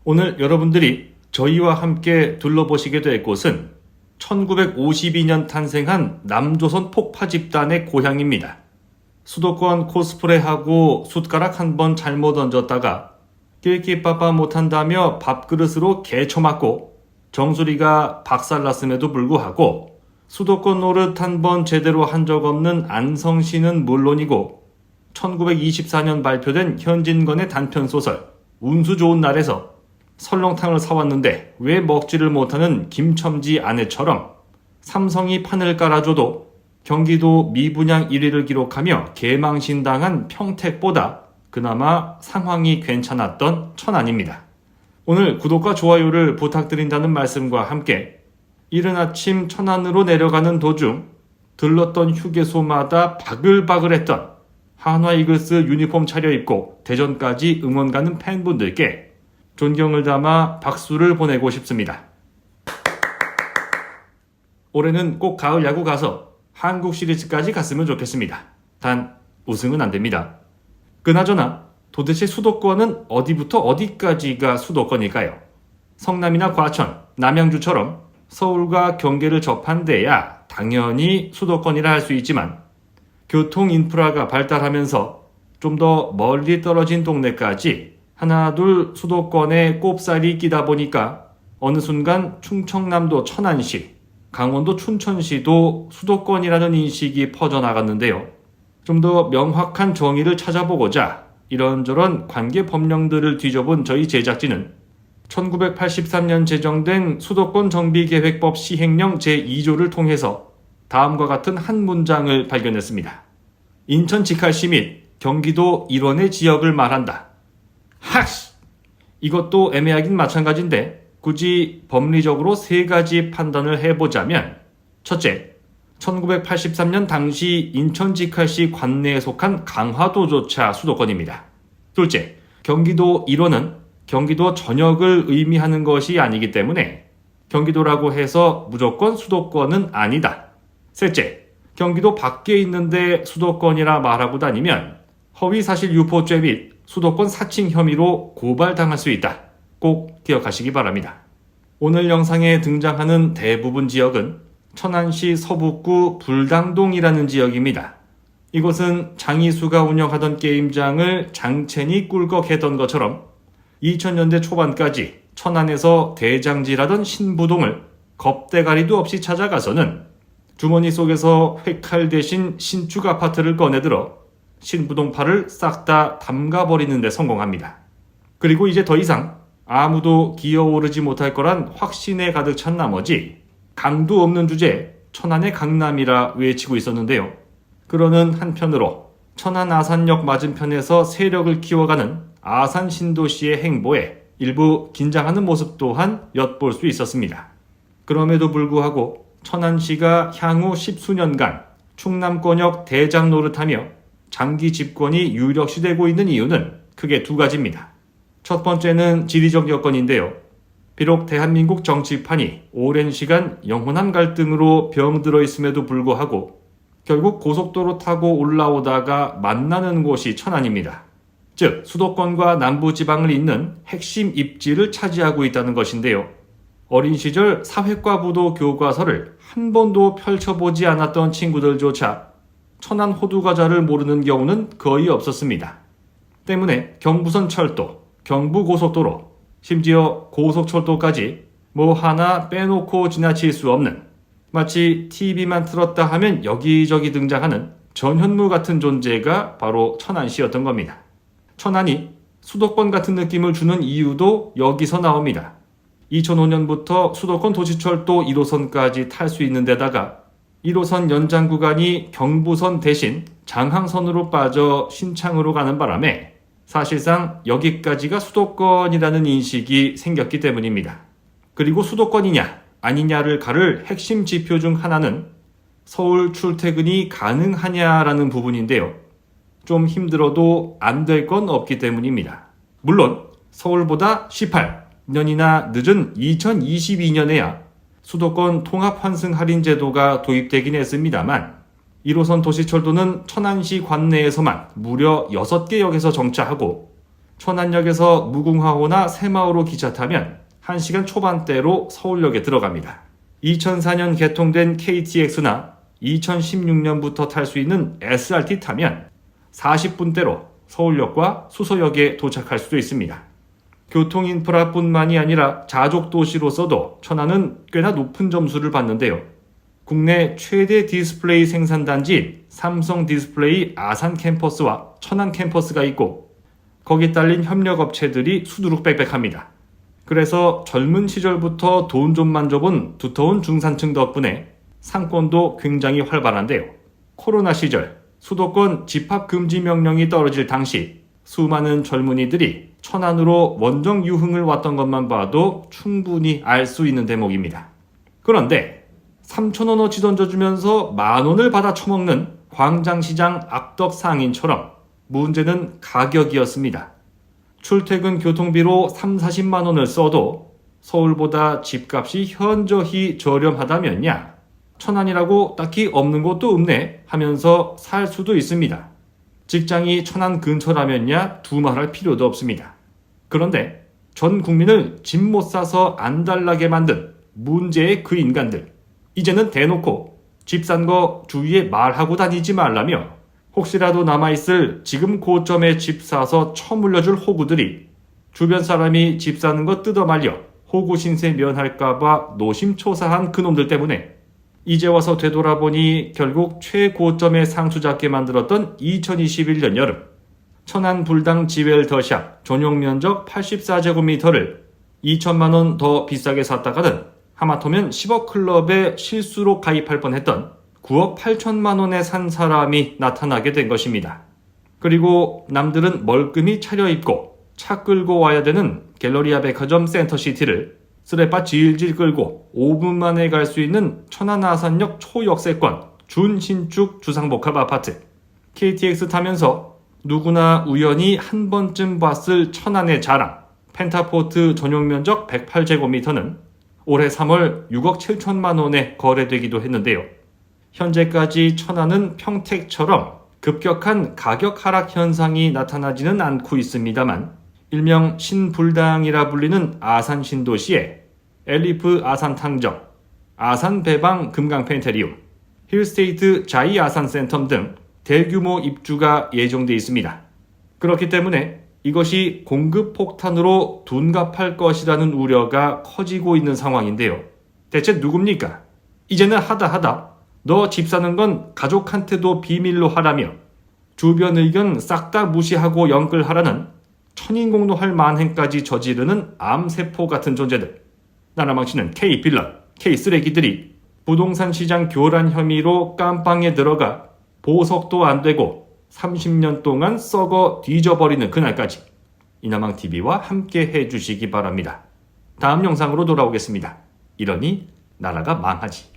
오늘 여러분들이 저희와 함께 둘러보시게 될 곳은 1952년 탄생한 남조선 폭파 집단의 고향입니다. 수도권 코스프레하고 숟가락 한 번 잘못 얹었다가 끼끼빠빠 못한다며 밥그릇으로 개쳐맞고 정수리가 박살났음에도 불구하고 수도권 노릇 한 번 제대로 한 적 없는 안성시는 물론이고 1924년 발표된 현진건의 단편소설 운수 좋은 날에서 설렁탕을 사왔는데 왜 먹지를 못하는 김첨지 아내처럼 삼성이 판을 깔아줘도 경기도 미분양 1위를 기록하며 개망신당한 평택보다 그나마 상황이 괜찮았던 천안입니다. 오늘 구독과 좋아요를 부탁드린다는 말씀과 함께 이른 아침 천안으로 내려가는 도중 들렀던 휴게소마다 바글바글했던 한화 이글스 유니폼 차려입고 대전까지 응원 가는 팬분들께 존경을 담아 박수를 보내고 싶습니다. 올해는 꼭 가을 야구 가서 한국 시리즈까지 갔으면 좋겠습니다. 단 우승은 안 됩니다. 그나저나 도대체 수도권은 어디부터 어디까지가 수도권일까요? 성남이나 과천, 남양주처럼 서울과 경계를 접한 데야 당연히 수도권이라 할 수 있지만 교통 인프라가 발달하면서 좀 더 멀리 떨어진 동네까지 하나둘 수도권에 꼽살이 끼다 보니까 어느 순간 충청남도 천안시, 강원도 춘천시도 수도권이라는 인식이 퍼져나갔는데요. 좀 더 명확한 정의를 찾아보고자 이런저런 관계 법령들을 뒤져본 저희 제작진은 1983년 제정된 수도권 정비계획법 시행령 제2조를 통해서 다음과 같은 한 문장을 발견했습니다. 인천 직할시 및 경기도 일원의 지역을 말한다. 하씨! 이것도 애매하긴 마찬가지인데 굳이 법리적으로 세 가지 판단을 해보자면 첫째, 1983년 당시 인천 직할시 관내에 속한 강화도조차 수도권입니다. 둘째, 경기도 일원은 경기도 전역을 의미하는 것이 아니기 때문에 경기도라고 해서 무조건 수도권은 아니다. 셋째, 경기도 밖에 있는데 수도권이라 말하고 다니면 허위사실 유포죄 및 수도권 사칭 혐의로 고발당할 수 있다. 꼭 기억하시기 바랍니다. 오늘 영상에 등장하는 대부분 지역은 천안시 서북구 불당동이라는 지역입니다. 이곳은 장이수가 운영하던 게임장을 장첸이 꿀꺽했던 것처럼 2000년대 초반까지 천안에서 대장질하던 신부동을 겁대가리도 없이 찾아가서는 주머니 속에서 회칼 대신 신축 아파트를 꺼내들어 신부동파를 싹 다 담가버리는 데 성공합니다. 그리고 이제 더 이상 아무도 기어오르지 못할 거란 확신에 가득 찬 나머지 강도 없는 주제에 천안의 강남이라 외치고 있었는데요. 그러는 한편으로 천안 아산역 맞은편에서 세력을 키워가는 아산 신도시의 행보에 일부 긴장하는 모습 또한 엿볼 수 있었습니다. 그럼에도 불구하고 천안시가 향후 10수년간 충남권역 대장 노릇하며 장기 집권이 유력시되고 있는 이유는 크게 두 가지입니다. 첫 번째는 지리적 여건인데요. 비록 대한민국 정치판이 오랜 시간 영혼한 갈등으로 병들어 있음에도 불구하고 결국 고속도로 타고 올라오다가 만나는 곳이 천안입니다. 즉 수도권과 남부지방을 잇는 핵심 입지를 차지하고 있다는 것인데요. 어린 시절 사회과부도 교과서를 한 번도 펼쳐보지 않았던 친구들조차 천안 호두과자를 모르는 경우는 거의 없었습니다. 때문에 경부선 철도, 경부고속도로, 심지어 고속철도까지 뭐 하나 빼놓고 지나칠 수 없는 마치 TV만 틀었다 하면 여기저기 등장하는 전현무 같은 존재가 바로 천안시였던 겁니다. 천안이 수도권 같은 느낌을 주는 이유도 여기서 나옵니다. 2005년부터 수도권 도시철도 1호선까지 탈 수 있는 데다가 1호선 연장 구간이 경부선 대신 장항선으로 빠져 신창으로 가는 바람에 사실상 여기까지가 수도권이라는 인식이 생겼기 때문입니다. 그리고 수도권이냐 아니냐를 가를 핵심 지표 중 하나는 서울 출퇴근이 가능하냐라는 부분인데요. 좀 힘들어도 안 될 건 없기 때문입니다. 물론 서울보다 18년이나 늦은 2022년에야 수도권 통합 환승 할인 제도가 도입되긴 했습니다만 1호선 도시철도는 천안시 관내에서만 무려 6개 역에서 정차하고 천안역에서 무궁화호나 새마을호 기차 타면 1시간 초반대로 서울역에 들어갑니다. 2004년 개통된 KTX나 2016년부터 탈 수 있는 SRT 타면 40분대로 서울역과 수서역에 도착할 수도 있습니다. 교통인프라뿐만이 아니라 자족도시로서도 천안은 꽤나 높은 점수를 받는데요. 국내 최대 디스플레이 생산단지인 삼성 디스플레이 아산 캠퍼스와 천안 캠퍼스가 있고 거기 딸린 협력업체들이 수두룩빽빽합니다. 그래서 젊은 시절부터 돈 좀 만져본 두터운 중산층 덕분에 상권도 굉장히 활발한데요. 코로나 시절 수도권 집합금지 명령이 떨어질 당시 수많은 젊은이들이 천안으로 원정 유흥을 왔던 것만 봐도 충분히 알 수 있는 대목입니다. 그런데 3,000원어치 던져주면서 10,000원을 받아 처먹는 광장시장 악덕 상인처럼 문제는 가격이었습니다. 출퇴근 교통비로 30-40만 원을 써도 서울보다 집값이 현저히 저렴하다면야 천안이라고 딱히 없는 곳도 없네 하면서 살 수도 있습니다. 직장이 천안 근처라면야 두말할 필요도 없습니다. 그런데 전 국민을 집 못 사서 안달나게 만든 문제의 그 인간들, 이제는 대놓고 집 산 거 주위에 말하고 다니지 말라며 혹시라도 남아있을 지금 고점에 집 사서 처물려줄 호구들이 주변 사람이 집 사는 거 뜯어말려 호구 신세 면할까봐 노심초사한 그놈들 때문에 이제 와서 되돌아보니 결국 최고점에 상수잡게 만들었던 2021년 여름 천안 불당 지웰 더샵 전용 면적 84제곱미터를 2천만 원 더 비싸게 샀다가는 하마터면 10억 클럽에 실수로 가입할 뻔했던 9억 8천만 원에 산 사람이 나타나게 된 것입니다. 그리고 남들은 멀끔히 차려입고 차 끌고 와야 되는 갤러리아 백화점 센터시티를 쓰레빠 질질 끌고 5분 만에 갈 수 있는 천안 아산역 초역세권 준신축 주상복합 아파트 KTX 타면서 누구나 우연히 한 번쯤 봤을 천안의 자랑 펜타포트 전용 면적 108제곱미터는 올해 3월 6억 7천만 원에 거래되기도 했는데요. 현재까지 천안은 평택처럼 급격한 가격 하락 현상이 나타나지는 않고 있습니다만 일명 신불당이라 불리는 아산 신도시에 엘리프 아산 탕정, 아산 배방 금강 펜테리움, 힐스테이트 자이 아산 센텀 등 대규모 입주가 예정돼 있습니다. 그렇기 때문에 이것이 공급 폭탄으로 둔갑할 것이라는 우려가 커지고 있는 상황인데요. 대체 누굽니까? 이제는 하다 너 집 사는 건 가족한테도 비밀로 하라며 주변 의견 싹 다 무시하고 연끌하라는 천인공노할 만행까지 저지르는 암세포 같은 존재들. 나라 망치는 K빌런, K쓰레기들이 부동산 시장 교란 혐의로 깜빵에 들어가 보석도 안 되고 30년 동안 썩어 뒤져버리는 그날까지 이나망TV와 함께 해주시기 바랍니다. 다음 영상으로 돌아오겠습니다. 이러니 나라가 망하지.